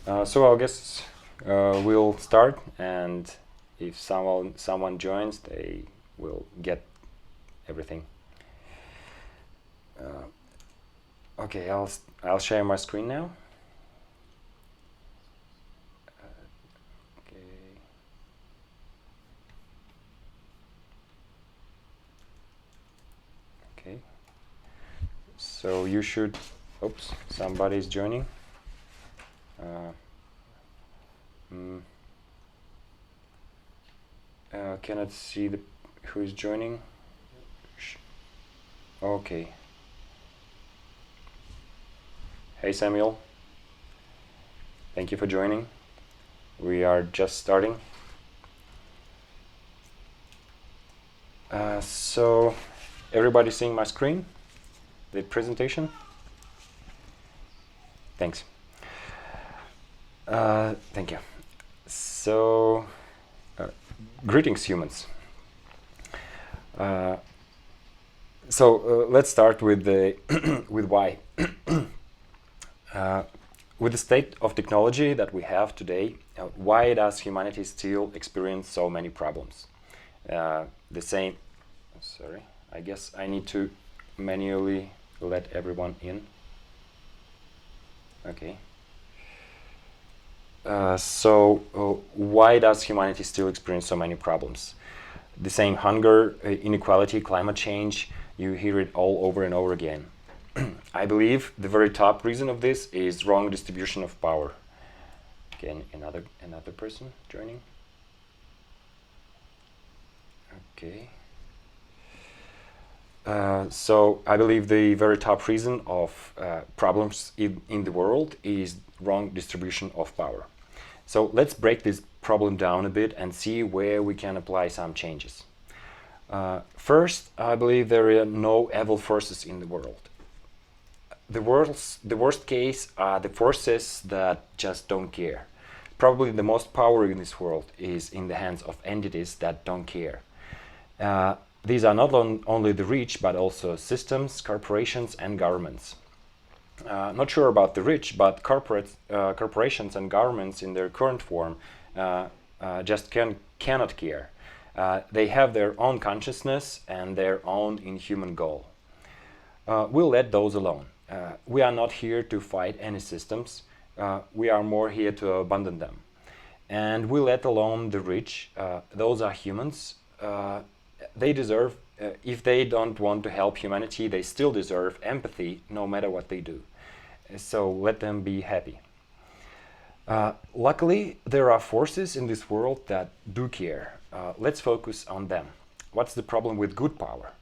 So I guess we'll start, and if someone joins, they will get everything. Okay, I'll share my screen now. Okay. Okay. So you should. Oops, somebody's joining. Mm, cannot see who is joining. Okay. Hey Samuel, thank you for joining. We are just starting. So everybody seeing my screen? The presentation? Thanks. Thank you. So, greetings humans. Let's start with the with why. With the state of technology that we have today, why does humanity still experience so many problems? The same. Sorry, I guess I need to manually let everyone in. Okay. Why does humanity still experience so many problems? The same hunger, inequality, climate change, you hear it all over and over again. I believe the very top reason of this is wrong distribution of power. Again, another person joining. Okay. So I believe the very top reason of problems in the world is wrong distribution of power. So let's break this problem down a bit and see where we can apply some changes. First, I believe there are no evil forces in the world. The worst case are the forces that just don't care. Probably the most power in this world is in the hands of entities that don't care. These are not only the rich, but also systems, corporations, and governments. Not sure about the rich, but corporations and governments in their current form just cannot care. They have their own consciousness and their own inhuman goal. We'll let those alone. We are not here to fight any systems. We are more here to abandon them. And we let alone the rich. Those are humans. They deserve, if they don't want to help humanity, they still deserve empathy no matter what they do. So let them be happy. Luckily, there are forces in this world that do care. Let's focus on them. What's the problem with good power?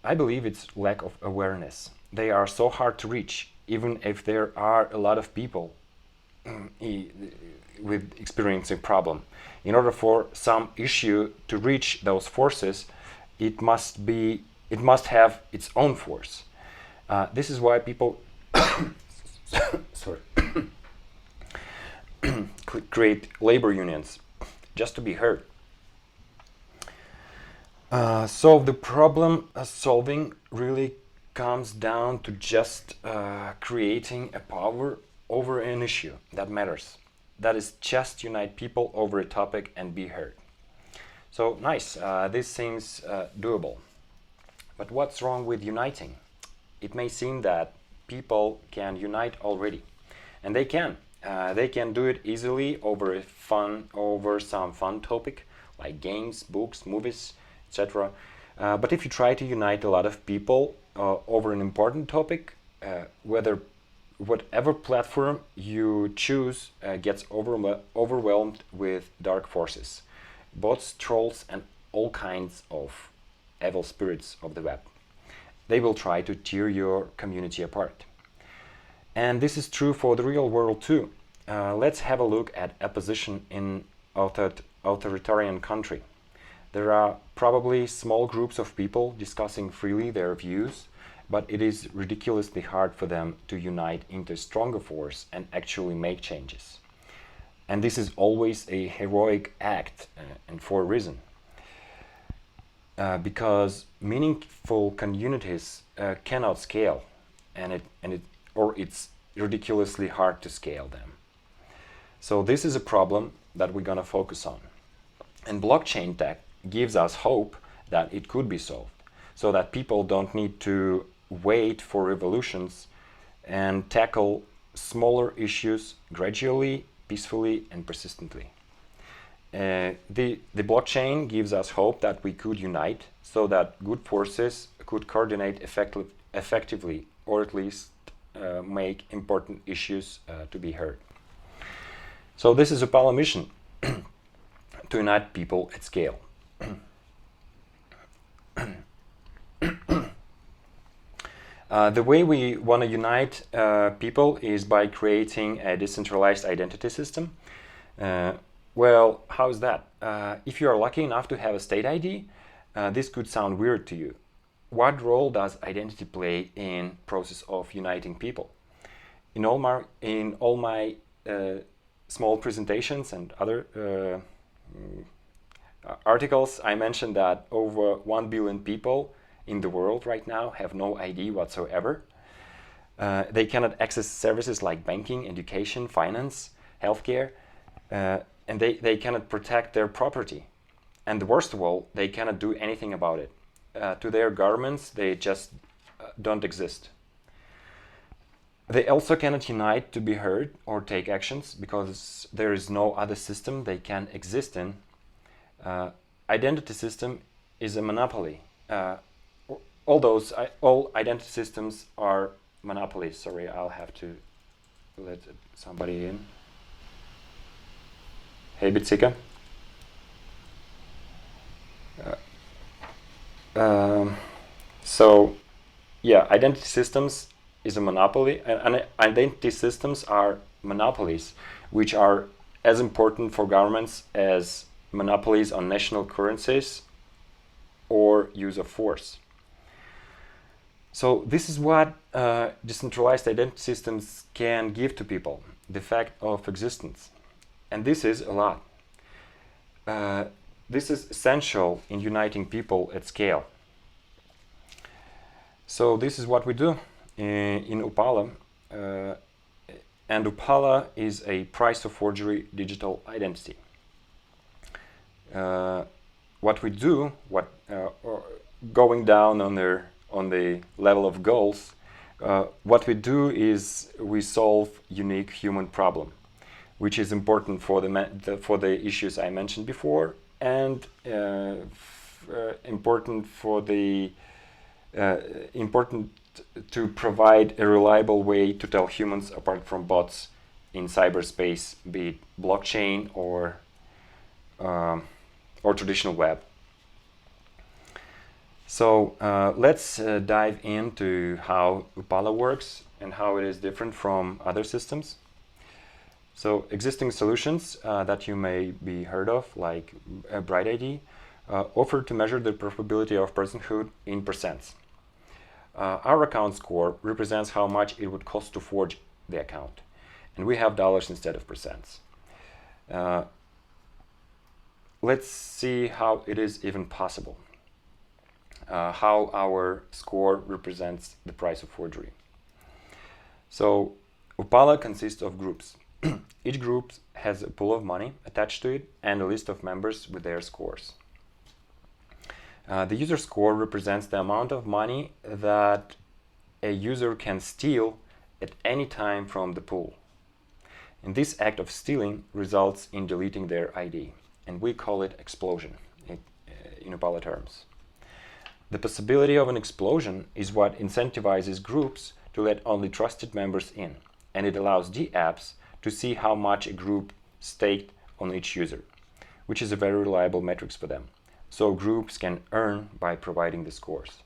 I believe it's lack of awareness. They are so hard to reach, even if there are a lot of people with experiencing problem. In order for some issue to reach those forces, it must have its own force. This is why people sorry create labor unions just to be heard. So the problem solving really comes down to just creating a power over an issue that matters. That is just unite people over a topic and be heard. So nice, this seems doable. But what's wrong with uniting? It may seem that people can unite already, and they can. They can do it easily over some fun topic like games, books, movies, etc. But if you try to unite a lot of people over an important topic, whatever platform you choose gets overwhelmed with dark forces, bots, trolls, and all kinds of evil spirits of the web. They will try to tear your community apart. And this is true for the real world too. Let's have a look at opposition in authoritarian country. There are probably small groups of people discussing freely their views, but it is ridiculously hard for them to unite into a stronger force and actually make changes. And this is always a heroic act, and for a reason. Because meaningful communities cannot scale, it's ridiculously hard to scale them. So this is a problem that we're gonna focus on. And blockchain tech gives us hope that it could be solved, so that people don't need to wait for revolutions and tackle smaller issues gradually, peacefully, and persistently. The blockchain gives us hope that we could unite so that good forces could coordinate effectively, or at least make important issues to be heard. So this is Upala mission, to unite people at scale. The way we want to unite people is by creating a decentralized identity system. Well, how's that? If you are lucky enough to have a state ID, this could sound weird to you. What role does identity play in process of uniting people? In all my small presentations and other articles, I mentioned that over 1 billion people in the world right now have no ID whatsoever. They cannot access services like banking, education, finance, healthcare, and they cannot protect their property. And the worst of all, they cannot do anything about it. To their governments, they just don't exist. They also cannot unite to be heard or take actions because there is no other system they can exist in. Identity system is a monopoly. All identity systems are monopolies. Sorry, I'll have to let somebody in. Hey, Bitsika. So, yeah, identity systems is a monopoly, and identity systems are monopolies, which are as important for governments as monopolies on national currencies or use of force. So this is what decentralized identity systems can give to people, the fact of existence. And this is a lot. This is essential in uniting people at scale. So this is what we do in Upala. And Upala is a price of forgery digital identity. What we do, going down on the level of goals, what we do is we solve unique human problem, which is important for the issues I mentioned before, and important to provide a reliable way to tell humans apart from bots in cyberspace, be it blockchain or traditional web. So let's dive into how Upala works and how it is different from other systems. So existing solutions that you may be heard of, like Bright ID, offer to measure the probability of personhood in percents. Our account score represents how much it would cost to forge the account, and we have dollars instead of percents. Let's see how it is even possible, how our score represents the price of forgery. So Upala consists of groups. Each group has a pool of money attached to it and a list of members with their scores. The user score represents the amount of money that a user can steal at any time from the pool. And this act of stealing results in deleting their ID, and we call it explosion in Upala terms. The possibility of an explosion is what incentivizes groups to let only trusted members in, and it allows the apps to see how much a group staked on each user, which is a very reliable metrics for them. So groups can earn by providing the scores.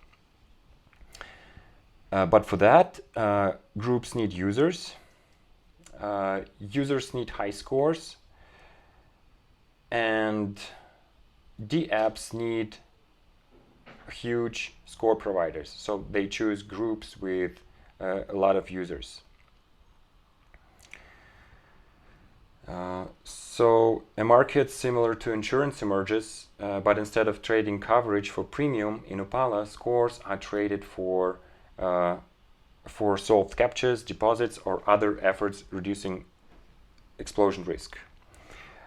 But for that, groups need users. Users need high scores. And the apps need huge score providers. So they choose groups with a lot of users. So a market similar to insurance emerges, but instead of trading coverage for premium in Upala, scores are traded for solved captchas, deposits, or other efforts reducing explosion risk.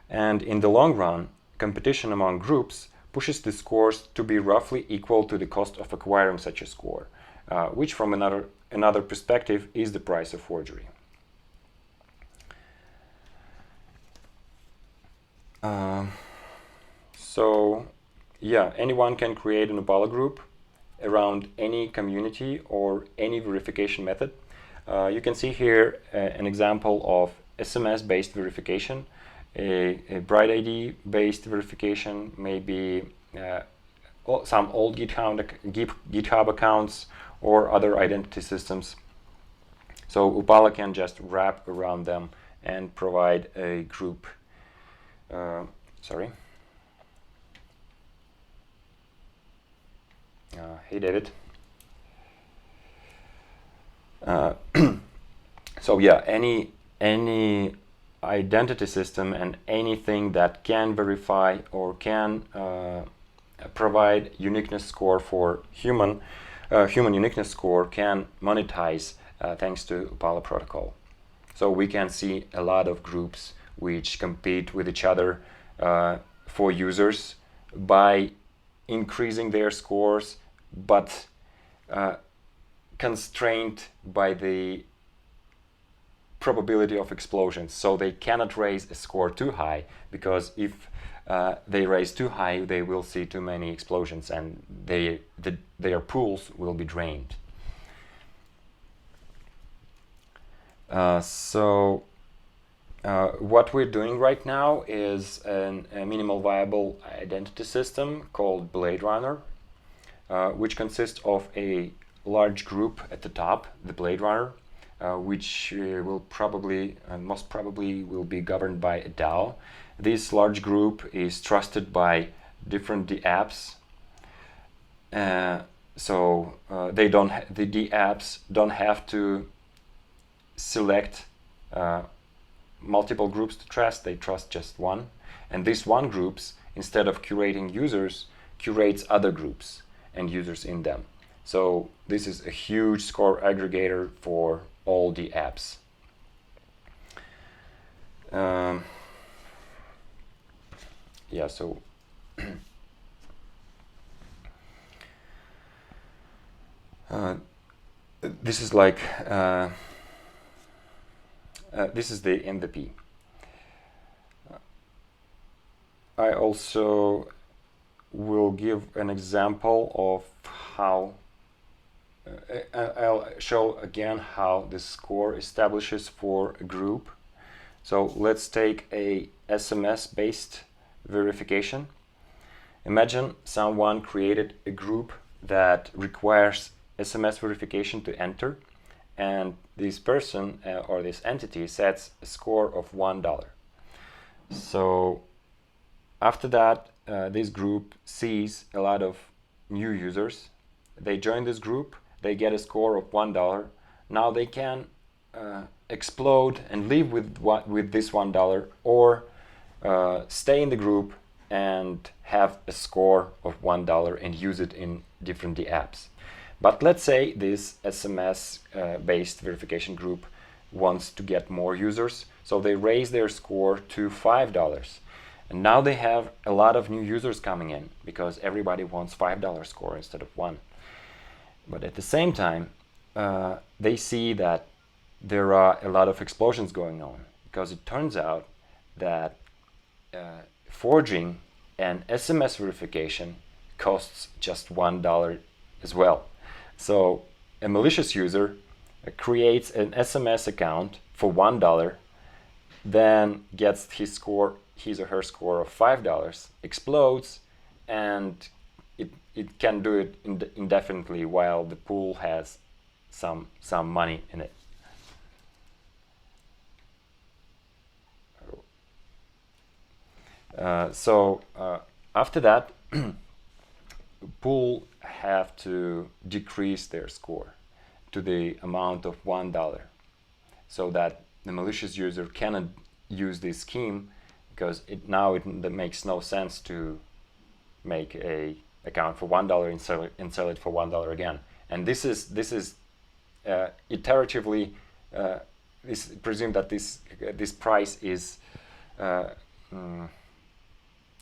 And in the long run, competition among groups pushes the scores to be roughly equal to the cost of acquiring such a score, which from another perspective is the price of forgery. So yeah, anyone can create an Upala group around any community or any verification method. You can see here an example of SMS-based verification, a Bright ID-based verification, maybe some old GitHub accounts or other identity systems. So Upala can just wrap around them and provide a group. Hey David. So yeah, any identity system and anything that can verify or can provide uniqueness score for human uniqueness score can monetize thanks to Upala protocol. So we can see a lot of groups which compete with each other for users by increasing their scores, but constrained by the probability of explosions. So they cannot raise a score too high, because if they raise too high, they will see too many explosions and their pools will be drained. What we're doing right now is a minimal viable identity system called Blade Runner, which consists of a large group at the top, the Blade Runner, which will probably, most probably, will be governed by a DAO. This large group is trusted by different DApps. The DApps don't have to select multiple groups to trust, they trust just one. And these one groups, instead of curating users, curates other groups and users in them. So this is a huge score aggregator for all the apps. This is like this is the MVP. I also will give an example of how I'll show again how the score establishes for a group. So let's take a SMS-based verification. Imagine someone created a group that requires SMS verification to enter, and this person or this entity sets a score of $1. So after that, this group sees a lot of new users. They join this group, they get a score of $1. Now they can explode and live with this $1, or stay in the group and have a score of $1 and use it in different apps. But let's say this SMS based verification group wants to get more users, so they raise their score to $5. And now they have a lot of new users coming in, because everybody wants $5 score instead of $1. But at the same time, they see that there are a lot of explosions going on, because it turns out that forging an SMS verification costs just $1 as well. So a malicious user creates an SMS account for $1, then gets his or her score of $5, explodes, and it can do it indefinitely while the pool has some money in it. After that, pool have to decrease their score to the amount of $1, so that the malicious user cannot use this scheme, because it makes no sense to make a account for $1 and sell it for $1 again. And this is iteratively presume that this price is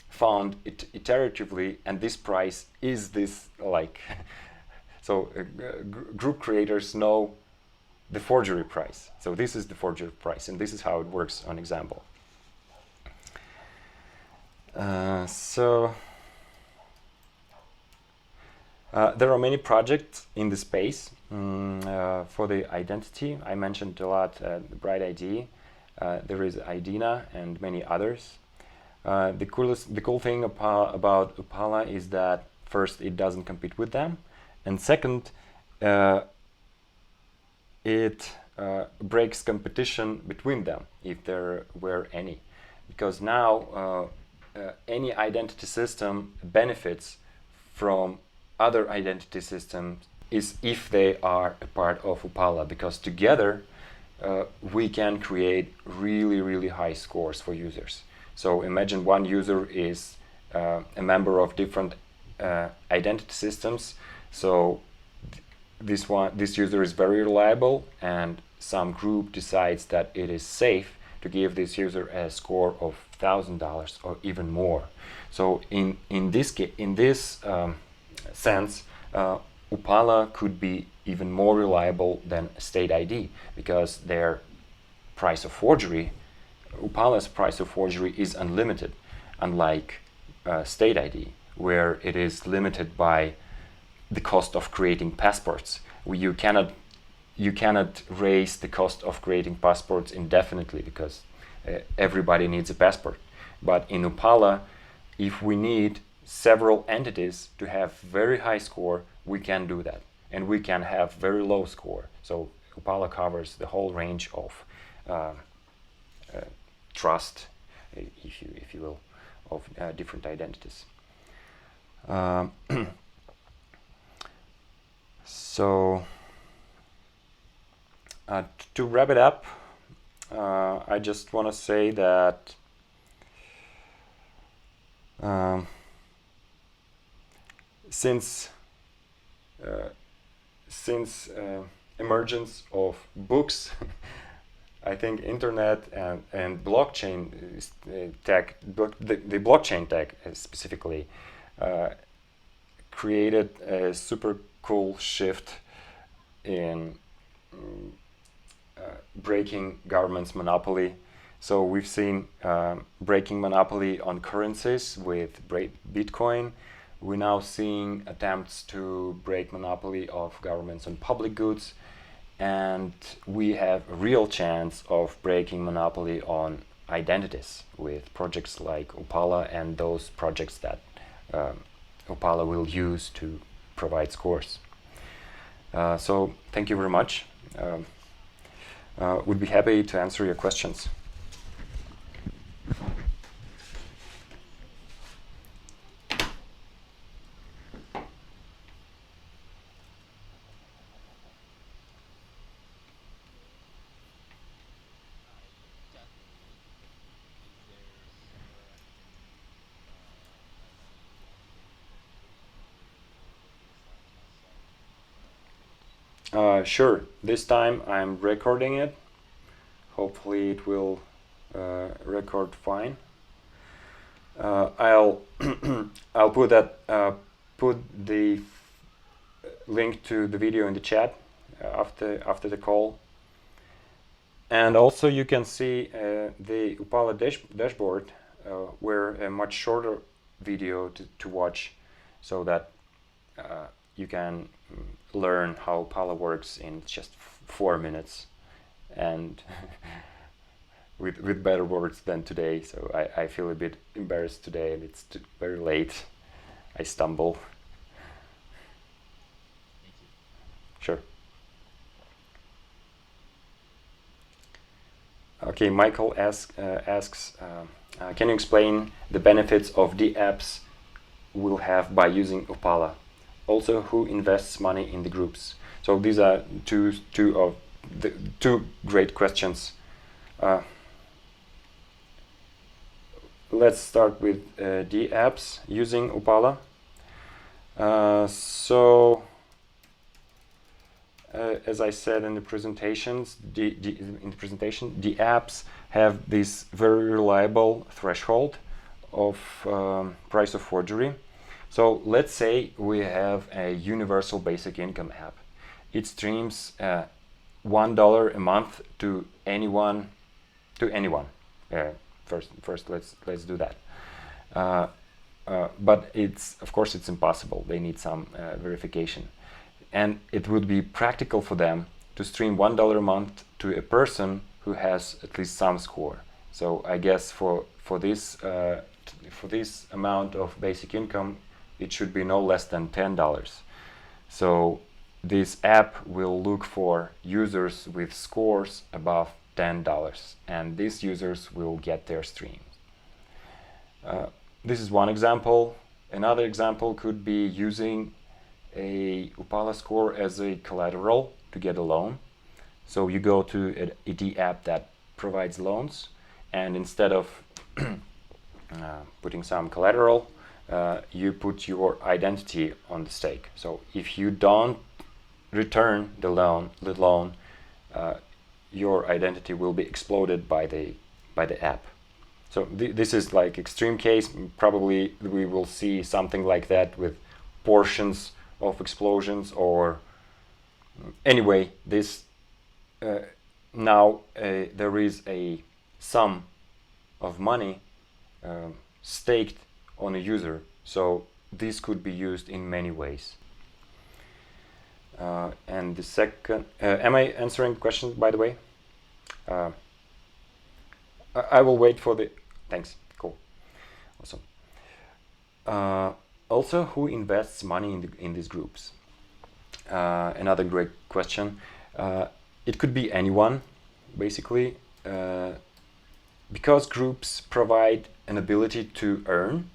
found iteratively, and this price is this like so group creators know the forgery price. So this is the forgery price, and this is how it works on example. There are many projects in the space for the identity. I mentioned a lot the Bright ID. There is IDENA and many others. The cool thing about Upala is that first, it doesn't compete with them, and second, it breaks competition between them, if there were any, because now any identity system benefits from other identity systems is if they are a part of Upala, because together we can create really high scores for users. So imagine one user is a member of different identity systems. So this user is very reliable, and some group decides that it is safe to give this user a score of $1,000 or even more. So in this sense, Upala could be even more reliable than state ID, because their price of forgery, Upala's price of forgery, is unlimited, unlike state ID, where it is limited by the cost of creating passports. You cannot raise the cost of creating passports indefinitely, because everybody needs a passport. But in Upala, if we need several entities to have very high score, we can do that, and we can have very low score. So Upala covers the whole range of trust, if you will, of different identities. So to wrap it up, I just want to say that since emergence of books, I think internet and blockchain tech, the blockchain tech specifically, created a super cool shift in breaking government's monopoly. So we've seen breaking monopoly on currencies with Bitcoin. We're now seeing attempts to break monopoly of governments on public goods, and we have a real chance of breaking monopoly on identities with projects like Upala and those projects that Upala will use to provide scores. So thank you very much. Would be happy to answer your questions. Sure. This time I'm recording it. Hopefully it will record fine. I'll I'll put the link to the video in the chat after the call. And also you can see the Upala dashboard, where a much shorter video to watch, so that you can learn how Upala works in just 4 minutes, and with better words than today. So I feel a bit embarrassed today, and it's very late. I stumble. Sure. Okay, Michael asks, can you explain the benefits of the apps we'll have by using Upala? Also, who invests money in the groups? So these are two great questions. Let's start with the apps using Upala. as I said in the presentations, the apps have this very reliable threshold of price of forgery. So let's say we have a universal basic income app. It streams $1 a month to anyone. First, let's do that. But of course it's impossible. They need some verification, and it would be practical for them to stream $1 a month to a person who has at least some score. So I guess for this amount of basic income, it should be no less than $10. So this app will look for users with scores above $10, and these users will get their streams. This is one example. Another example could be using a Upala score as a collateral to get a loan. So you go to the app that provides loans, and instead of putting some collateral, you put your identity on the stake. So if you don't return the loan, your identity will be exploded by the app. So this is like extreme case. Probably we will see something like that with portions of explosions, or anyway, this now there is a sum of money staked on a user. So this could be used in many ways. And the second, am I answering questions, by the way? I will wait for the, thanks, cool, awesome. Also, who invests money in these groups? Another great question. It could be anyone, basically, because groups provide an ability to earn.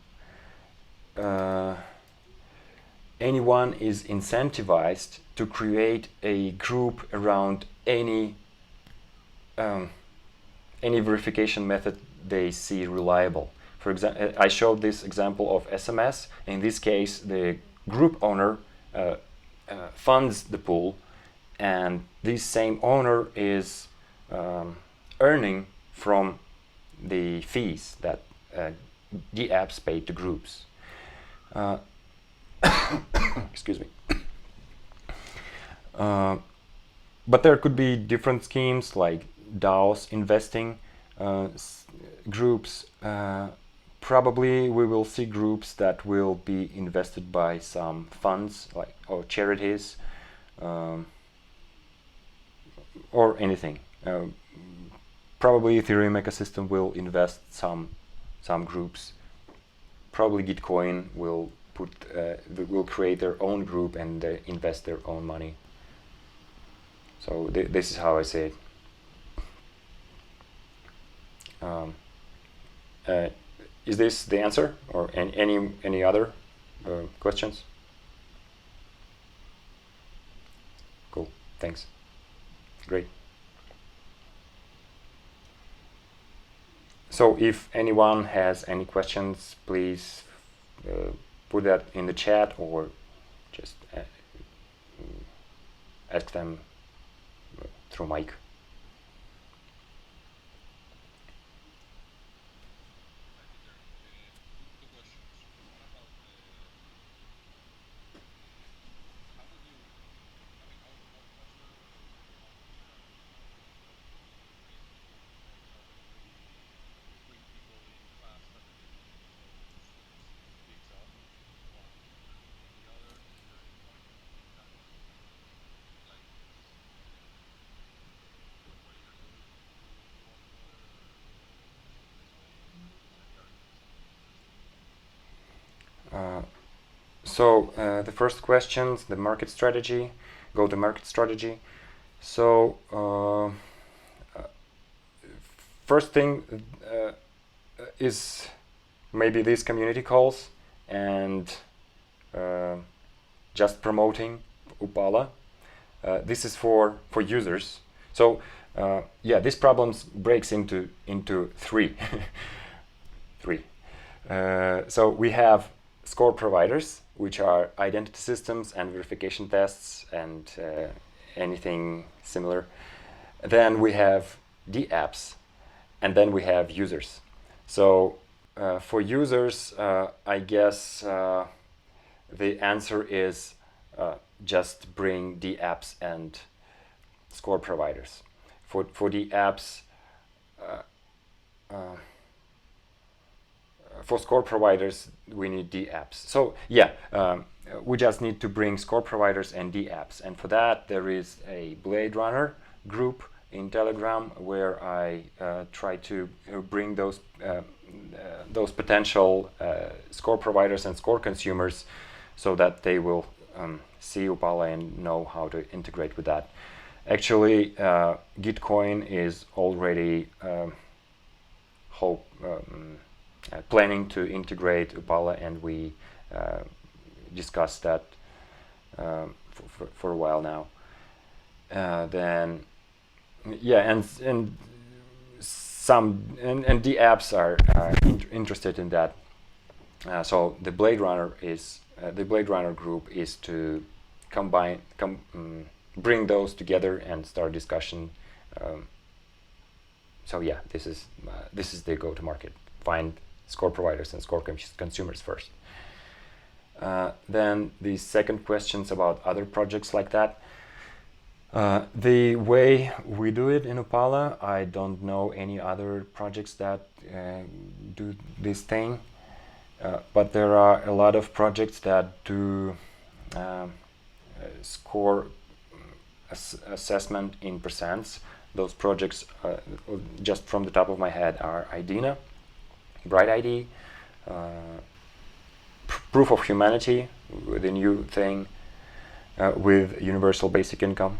Anyone is incentivized to create a group around any verification method they see reliable. For example, I showed this example of SMS. In this case, the group owner funds the pool, and this same owner is earning from the fees that the apps pay to groups. Excuse me. But there could be different schemes like DAOs, investing groups. Probably we will see groups that will be invested by some funds, like or charities, or anything. Probably Ethereum ecosystem will invest some groups. Probably Gitcoin will will create their own group and invest their own money. So this is how I say it. Is this the answer, or any other questions? Cool, thanks. Great. So if anyone has any questions, please put that in the chat, or just ask them through mic. So the first questions, the market strategy, go-to-market strategy. So first thing is maybe these community calls and just promoting Upala. This is for users. So yeah, this problem breaks into three. So we have score providers, which are identity systems and verification tests and anything similar. Then we have the apps, and then we have users. So for users, I guess the answer is just bring the apps and score providers. For the apps, for score providers, we need the apps. So yeah, we just need to bring score providers and the apps. And for that, there is a Blade Runner group in Telegram where I try to bring those potential score providers and score consumers so that they will see Upala and know how to integrate with that. Actually, Gitcoin is already planning to integrate Upala, and we discussed that for a while now. Then, yeah, and the apps are interested in that. So the Blade Runner group is to bring those together and start discussion. So yeah, this is the go-to-market. Find score providers and score consumers first. Then the second questions about other projects like that. The way we do it in Upala, I don't know any other projects that do this thing, but there are a lot of projects that do score assessment in percents. Those projects, just from the top of my head, are IDENA, Bright ID, Proof of Humanity, the new thing with universal basic income,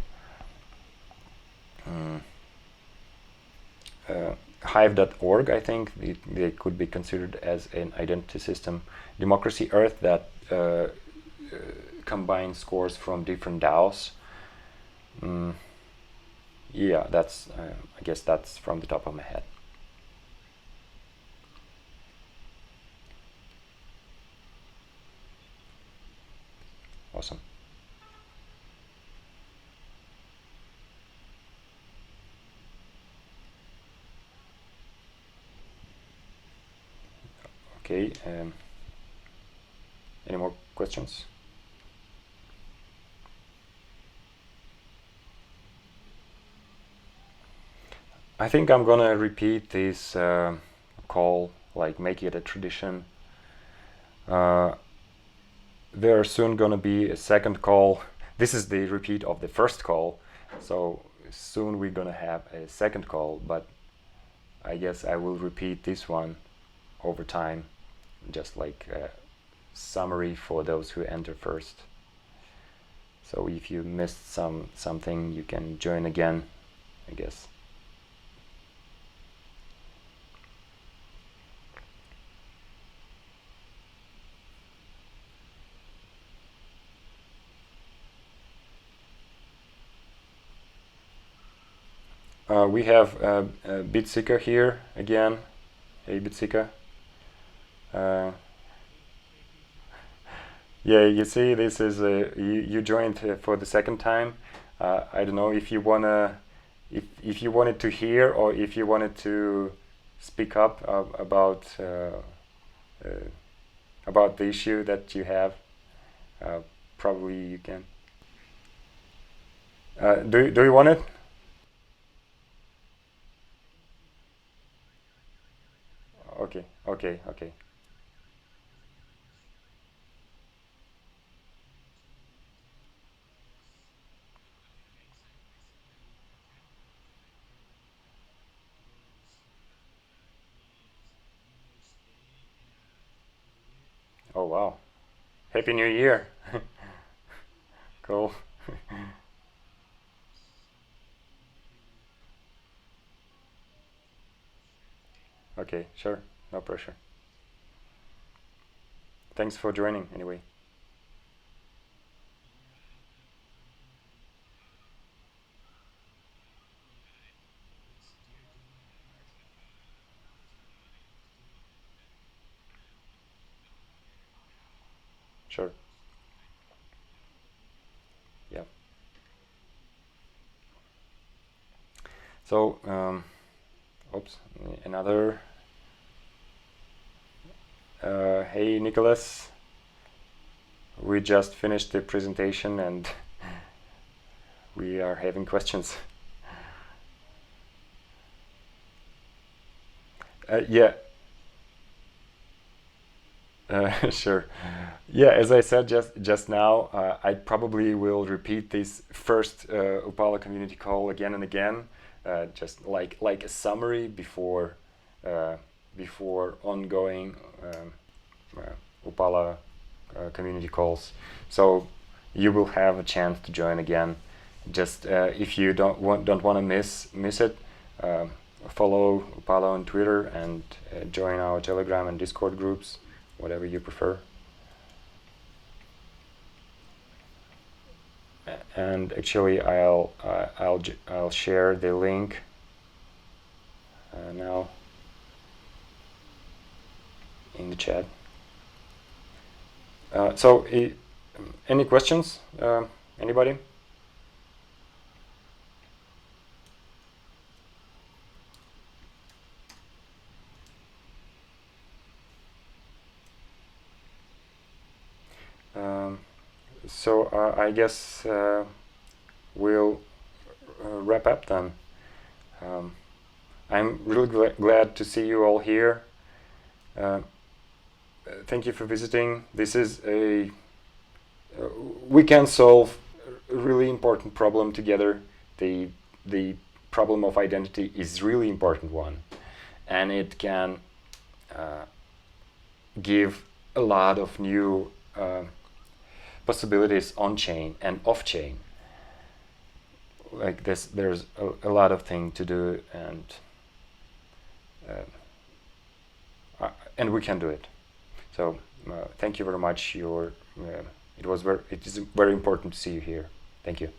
Hive.org, I think they could be considered as an identity system, Democracy Earth, that combines scores from different DAOs. Yeah, that's I guess that's from the top of my head. Awesome. Okay. Any more questions? I think I'm gonna repeat this call, like make it a tradition. There's soon gonna be a second call. This is the repeat of the first call, so soon we're gonna have a second call, but I guess I will repeat this one over time, just like a summary for those who enter first. So if you missed something, you can join again, I guess. We have Bitsika here again. Hey, Bitsika. Yeah, you see, this is you joined for the second time. I don't know if you if you wanted to hear or if you wanted to speak up about the issue that you have. Probably you can. Do you want it? Okay, okay, okay. Oh wow! Happy New Year! Cool. Okay, sure, no pressure. Thanks for joining anyway. Sure. Yeah. So, oops, another. Hey Nicholas, we just finished the presentation and we are having questions. Yeah, sure. Yeah, as I said just now, I probably will repeat this first Upala community call again and again, just like a summary before ongoing Upala community calls. So you will have a chance to join again. Just if you don't want to miss it, follow Upala on Twitter and join our Telegram and Discord groups, whatever you prefer. And actually, I'll share the link now in the chat. So, any questions? Anybody? So I guess we'll wrap up then. I'm really glad to see you all here. Thank you for visiting. This is we can solve a really important problem together. The problem of identity is really important one, and it can give a lot of new possibilities on chain and off chain. Like this, there's a lot of things to do, and we can do it. So thank you very much. It is very important to see you here. Thank you.